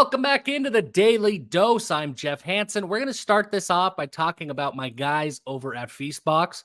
Welcome back into the Daily Dose. I'm Jeff Hansen. We're going to start this off by talking about my guys over at Feastbox.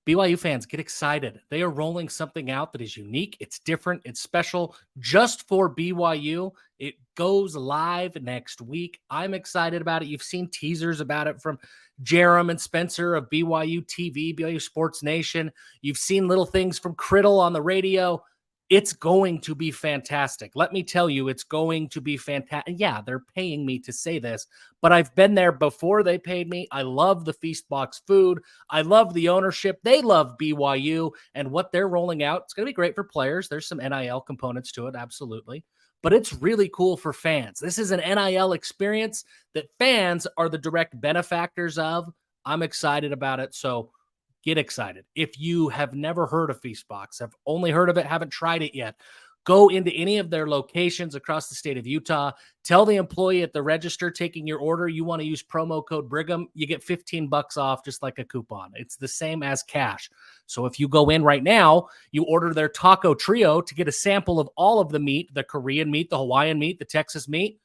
BYU fans, get excited. They are rolling something out that is unique. It's different. It's special just for BYU. It goes live next week. I'm excited about it. You've seen teasers about it from Jerem and Spencer of BYU TV, BYU Sports Nation. You've seen little things from Criddle on the radio. It's going to be fantastic. Let me tell you, it's going to be fantastic. Yeah, they're paying me to say this, but I've been there before they paid me. I love the Feastbox food. I love the ownership. They love BYU and what they're rolling out. It's going to be great for players. There's some NIL components to it, absolutely. But it's really cool for fans. This is an NIL experience that fans are the direct benefactors of. I'm excited about it. So get excited. If you have never heard of Feastbox, have only heard of it, haven't tried it yet, go into any of their locations across the state of Utah. Tell the employee at the register taking your order you want to use promo code Brigham. You get $15 off, just like a coupon. It's the same as cash. So if you go in right now, you order their taco trio to get a sample of all of the meat, the Korean meat, the Hawaiian meat, the Texas meat.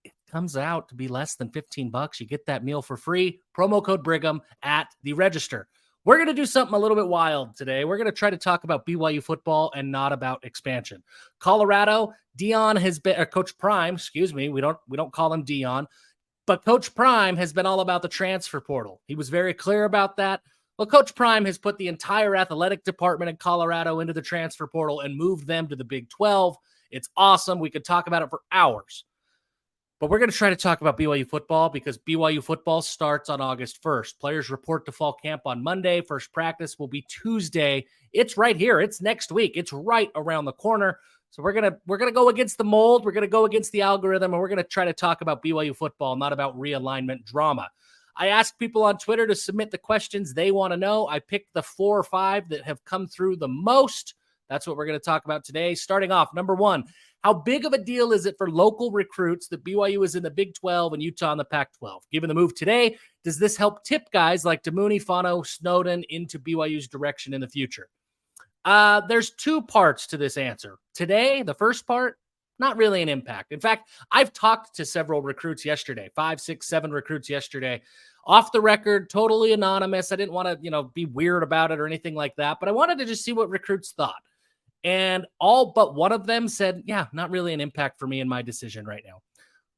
It comes out to be less than $15. You get that meal for free. Promo code Brigham at the register. We're going to do something a little bit wild today. We're going to try to talk about BYU football and not about expansion. Colorado, Dion has been, or Coach Prime, excuse me. We don't call him Dion, but Coach Prime has been all about the transfer portal. He was very clear about that. Well, Coach Prime has put the entire athletic department in Colorado into the transfer portal and moved them to the Big 12. It's awesome. We could talk about it for hours. But we're going to try to talk about BYU football because BYU football starts on August 1st. Players report to fall camp on Monday. First practice will be Tuesday. It's right here. It's next week. It's right around the corner. So we're going to go against the mold. We're going to go against the algorithm, and we're going to try to talk about BYU football, not about realignment drama. I asked people on Twitter to submit the questions they want to know. I picked the 4 or 5 that have come through the most. That's what we're going to talk about today. Starting off, number 1, how big of a deal is it for local recruits that BYU is in the Big 12 and Utah in the Pac-12? Given the move today, does this help tip guys like Demooney, Fano, Snowden into BYU's direction in the future? There's 2 parts to this answer. Today, the first part, not really an impact. In fact, I've talked to several recruits yesterday, 5, 6, 7 recruits yesterday, off the record, totally anonymous. I didn't want to, be weird about it or anything like that, but I wanted to just see what recruits thought. And all but one of them said, yeah, not really an impact for me in my decision right now.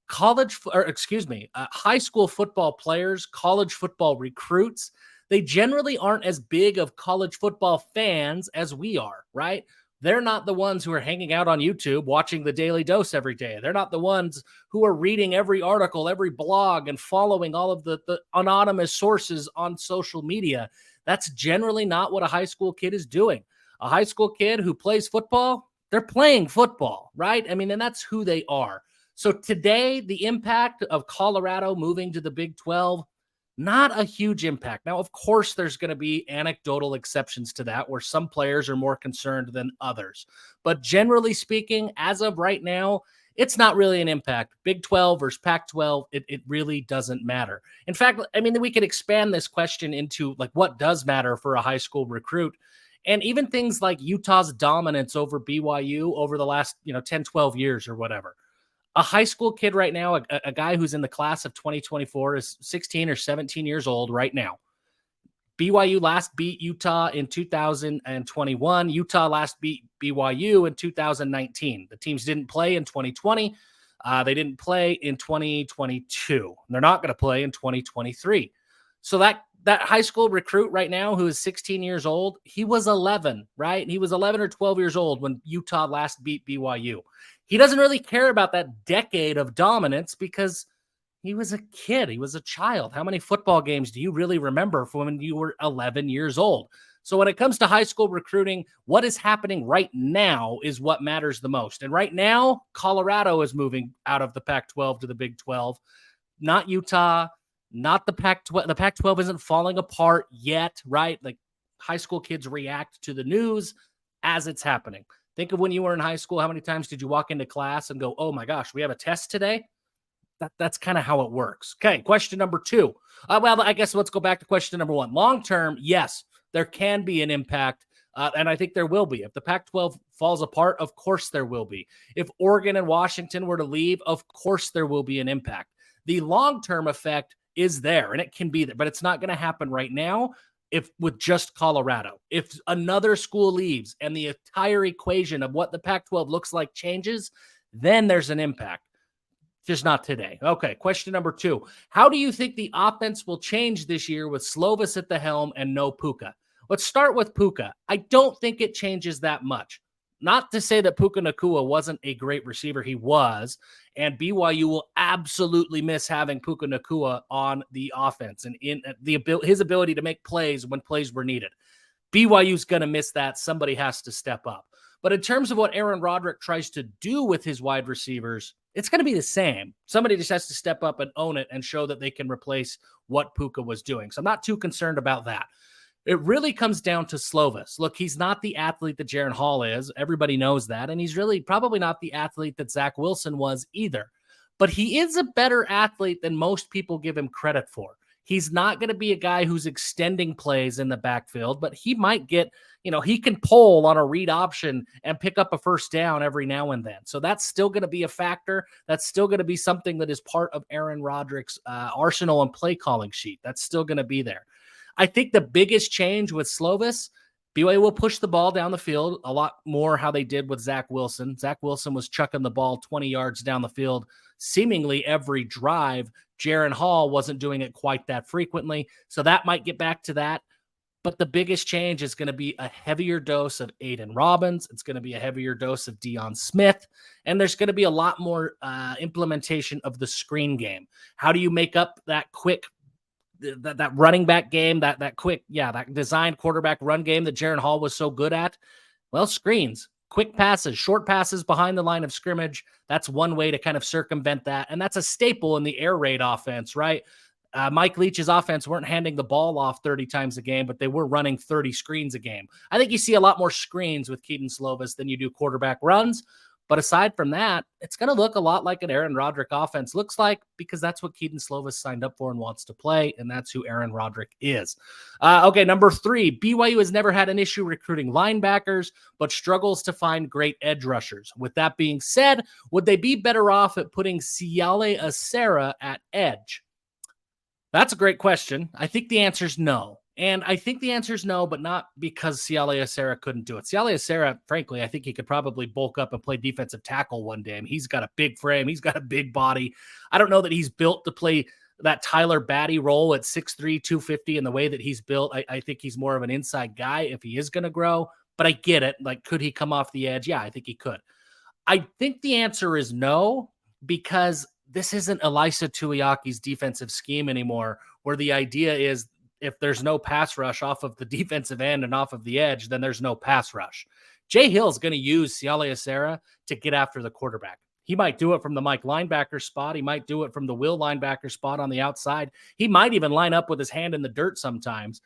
High school football players, college football recruits, they generally aren't as big of college football fans as we are, right? They're not the ones who are hanging out on YouTube watching the Daily Dose every day. They're not the ones who are reading every article, every blog, and following all of the anonymous sources on social media. That's generally not what a high school kid is doing. A high school kid who plays football, they're playing football, right? I mean, and that's who they are. So today, the impact of Colorado moving to the Big 12, not a huge impact. Now, of course, there's going to be anecdotal exceptions to that where some players are more concerned than others. But generally speaking, as of right now, it's not really an impact. Big 12 versus Pac-12, it really doesn't matter. In fact, I mean, we could expand this question into like what does matter for a high school recruit. And even things like Utah's dominance over BYU over the last, 10, 12 years or whatever. A high school kid right now, a guy who's in the class of 2024 is 16 or 17 years old right now. BYU last beat Utah in 2021. Utah last beat BYU in 2019. The teams didn't play in 2020. They didn't play in 2022. They're not going to play in 2023. So that high school recruit right now who is 16 years old, he was 11, right? He was 11 or 12 years old when Utah last beat BYU. He doesn't really care about that decade of dominance because he was a kid. He was a child. How many football games do you really remember from when you were 11 years old? So when it comes to high school recruiting, what is happening right now is what matters the most. And right now, Colorado is moving out of the Pac-12 to the Big 12, not Utah. Not the Pac-12. The Pac-12 isn't falling apart yet, right? Like high school kids react to the news as it's happening. Think of when you were in high school. How many times did you walk into class and go, oh my gosh, we have a test today? That's kind of how it works. Okay, question number 2. Well, I guess let's go back to question number 1. Long term, yes, there can be an impact And I think there will be. If the Pac-12 falls apart, of course there will be. If Oregon and Washington were to leave, of course there will be an impact. The long-term effect is there, and it can be there, but it's not going to happen right now if with just Colorado. If another school leaves and the entire equation of what the Pac-12 looks like changes, then there's an impact. Just not today. Okay, question number 2. How do you think the offense will change this year with Slovis at the helm and no Puka? Let's start with Puka. I don't think it changes that much. Not to say that Puka Nacua wasn't a great receiver. He was. And BYU will absolutely miss having Puka Nacua on the offense and in his ability to make plays when plays were needed. BYU's going to miss that. Somebody has to step up. But in terms of what Aaron Roderick tries to do with his wide receivers, it's going to be the same. Somebody just has to step up and own it and show that they can replace what Puka was doing. So I'm not too concerned about that. It really comes down to Slovis. Look, he's not the athlete that Jaron Hall is. Everybody knows that. And he's really probably not the athlete that Zach Wilson was either. But he is a better athlete than most people give him credit for. He's not going to be a guy who's extending plays in the backfield, but he might get, he can pull on a read option and pick up a first down every now and then. So that's still going to be a factor. That's still going to be something that is part of Aaron Roderick's arsenal and play calling sheet. That's still going to be there. I think the biggest change with Slovis, BYU will push the ball down the field a lot more how they did with Zach Wilson. Zach Wilson was chucking the ball 20 yards down the field seemingly every drive. Jaron Hall wasn't doing it quite that frequently, so that might get back to that. But the biggest change is going to be a heavier dose of Aiden Robbins. It's going to be a heavier dose of Deion Smith. And there's going to be a lot more implementation of the screen game. How do you make up that quick that running back game, that quick, that designed quarterback run game that Jaron Hall was so good at? Well, screens, quick passes, short passes behind the line of scrimmage. That's one way to kind of circumvent that. And that's a staple in the air raid offense, right? Mike Leach's offense weren't handing the ball off 30 times a game, but they were running 30 screens a game. I think you see a lot more screens with Kedon Slovis than you do quarterback runs. But aside from that, it's going to look a lot like an Aaron Roderick offense looks like, because that's what Kedon Slovis signed up for and wants to play, and that's who Aaron Roderick is. Okay, number 3, BYU has never had an issue recruiting linebackers, but struggles to find great edge rushers. With that being said, would they be better off at putting Siale Acera at edge? That's a great question. I think the answer is no. And I think the answer is no, but not because Siale Acera couldn't do it. Siale Acera, frankly, I think he could probably bulk up and play defensive tackle one day. I mean, he's got a big frame. He's got a big body. I don't know that he's built to play that Tyler Batty role at 6'3", 250 in the way that he's built. I think he's more of an inside guy if he is going to grow. But I get it. Like, could he come off the edge? Yeah, I think he could. I think the answer is no, because this isn't Elisa Tuiaki's defensive scheme anymore, where the idea is if there's no pass rush off of the defensive end and off of the edge, then there's no pass rush. Jay Hill's going to use Siale Acera to get after the quarterback. He might do it from the Mike linebacker spot. He might do it from the Will linebacker spot on the outside. He might even line up with his hand in the dirt sometimes,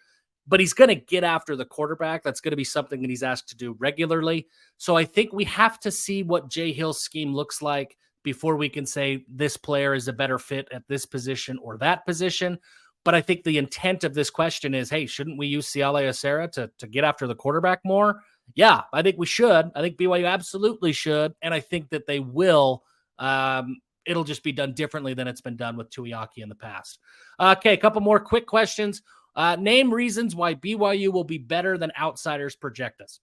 but he's going to get after the quarterback. That's going to be something that he's asked to do regularly. So I think we have to see what Jay Hill's scheme looks like before we can say this player is a better fit at this position or that position. But I think the intent of this question is, hey, shouldn't we use Siale Acera to get after the quarterback more? Yeah, I think we should. I think BYU absolutely should. And I think that they will. It'll just be done differently than it's been done with Tuiaki in the past. Okay, a couple more quick questions. Name reasons why BYU will be better than outsiders project us.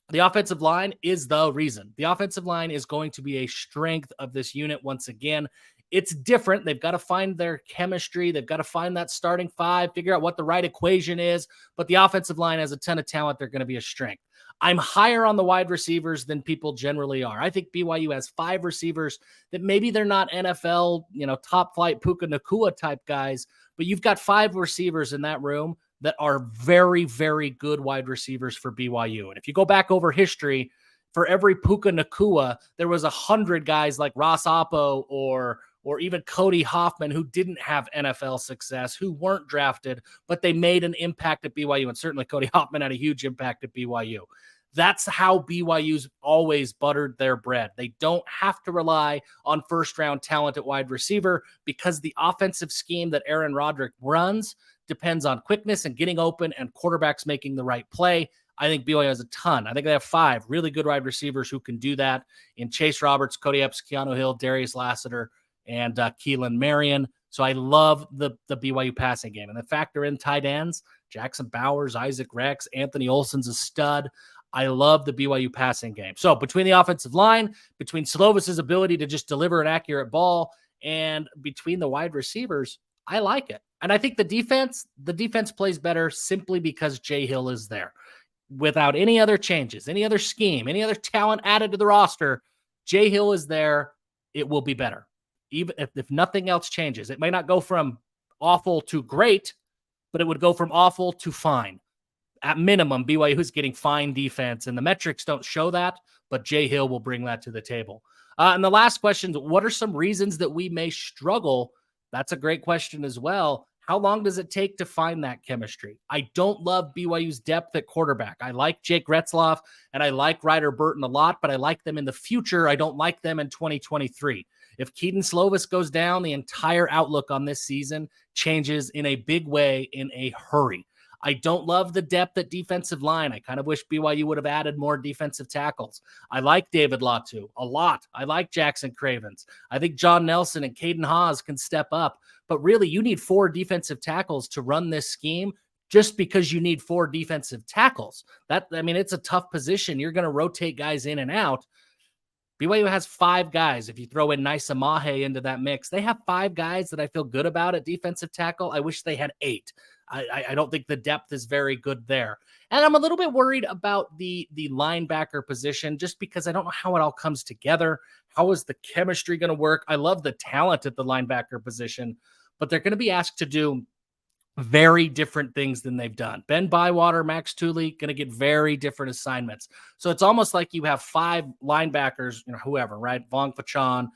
The offensive line is the reason. The offensive line is going to be a strength of this unit once again. It's different. They've got to find their chemistry. They've got to find that starting five, figure out what the right equation is. But the offensive line has a ton of talent. They're going to be a strength. I'm higher on the wide receivers than people generally are. I think BYU has 5 receivers that maybe they're not NFL, top flight Puka Nacua type guys, but you've got 5 receivers in that room that are very, very good wide receivers for BYU. And if you go back over history, for every Puka Nacua, there was 100 guys like Ross Oppo or even Cody Hoffman who didn't have NFL success, who weren't drafted, but they made an impact at BYU. And certainly Cody Hoffman had a huge impact at BYU. That's how BYU's always buttered their bread. They don't have to rely on first-round talent at wide receiver because the offensive scheme that Aaron Roderick runs depends on quickness and getting open and quarterbacks making the right play. I think BYU has a ton. I think they have 5 really good wide receivers who can do that in Chase Roberts, Cody Epps, Keanu Hill, Darius Lassiter, and Keelan Marion. So I love the BYU passing game. And then factor in tight ends, Jackson Bowers, Isaac Rex, Anthony Olson's a stud. I love the BYU passing game. So between the offensive line, between Slovis's ability to just deliver an accurate ball, and between the wide receivers, I like it. And I think the defense plays better simply because Jay Hill is there. Without any other changes, any other scheme, any other talent added to the roster, Jay Hill is there. It will be better. Even if nothing else changes, it may not go from awful to great, but it would go from awful to fine. At minimum, BYU is getting fine defense, and the metrics don't show that, but Jay Hill will bring that to the table. And the last question, what are some reasons that we may struggle? That's a great question as well. How long does it take to find that chemistry? I don't love BYU's depth at quarterback. I like Jake Retzloff and I like Ryder Burton a lot, but I like them in the future. I don't like them in 2023. If Keaton Slovis goes down, the entire outlook on this season changes in a big way in a hurry. I don't love the depth at defensive line. I kind of wish BYU would have added more defensive tackles. I like David Latu a lot. I like Jackson Cravens. I think John Nelson and Caden Haas can step up. But really, you need 4 defensive tackles to run this scheme just because you need 4 defensive tackles. It's a tough position. You're going to rotate guys in and out. BYU has 5 guys. If you throw in Nisa Mahe into that mix, they have 5 guys that I feel good about at defensive tackle. I wish they had 8. I don't think the depth is very good there. And I'm a little bit worried about the linebacker position just because I don't know how it all comes together. How is the chemistry going to work? I love the talent at the linebacker position, but they're going to be asked to do very different things than they've done. Ben Bywater, Max Tooley, going to get very different assignments. So it's almost like you have 5 linebackers, whoever, right? Vaughn Fachan,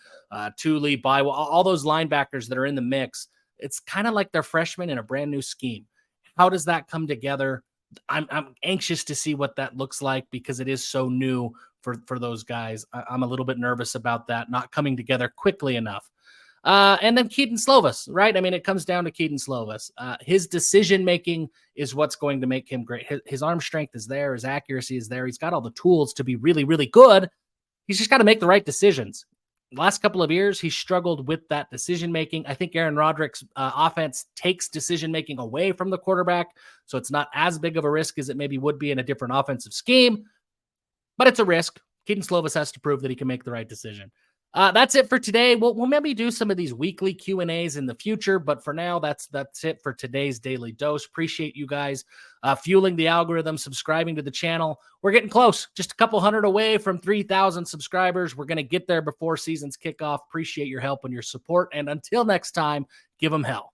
Tooley, Bywater, all those linebackers that are in the mix. It's kind of like they're freshmen in a brand new scheme. How does that come together? I'm anxious to see what that looks like because it is so new for those guys. I'm a little bit nervous about that not coming together quickly enough. And then Keaton Slovis, right? It comes down to Keaton Slovis. His decision-making is what's going to make him great. His arm strength is there. His accuracy is there. He's got all the tools to be really, really good. He's just got to make the right decisions. The last couple of years, he struggled with that decision-making. I think Aaron Roderick's offense takes decision-making away from the quarterback, so it's not as big of a risk as it maybe would be in a different offensive scheme, but it's a risk. Keaton Slovis has to prove that he can make the right decision. That's it for today. We'll maybe do some of these weekly Q&As in the future, but for now, that's it for today's Daily Dose. Appreciate you guys fueling the algorithm, subscribing to the channel. We're getting close, just a couple hundred away from 3,000 subscribers. We're going to get there before seasons kick off. Appreciate your help and your support. And until next time, give them hell.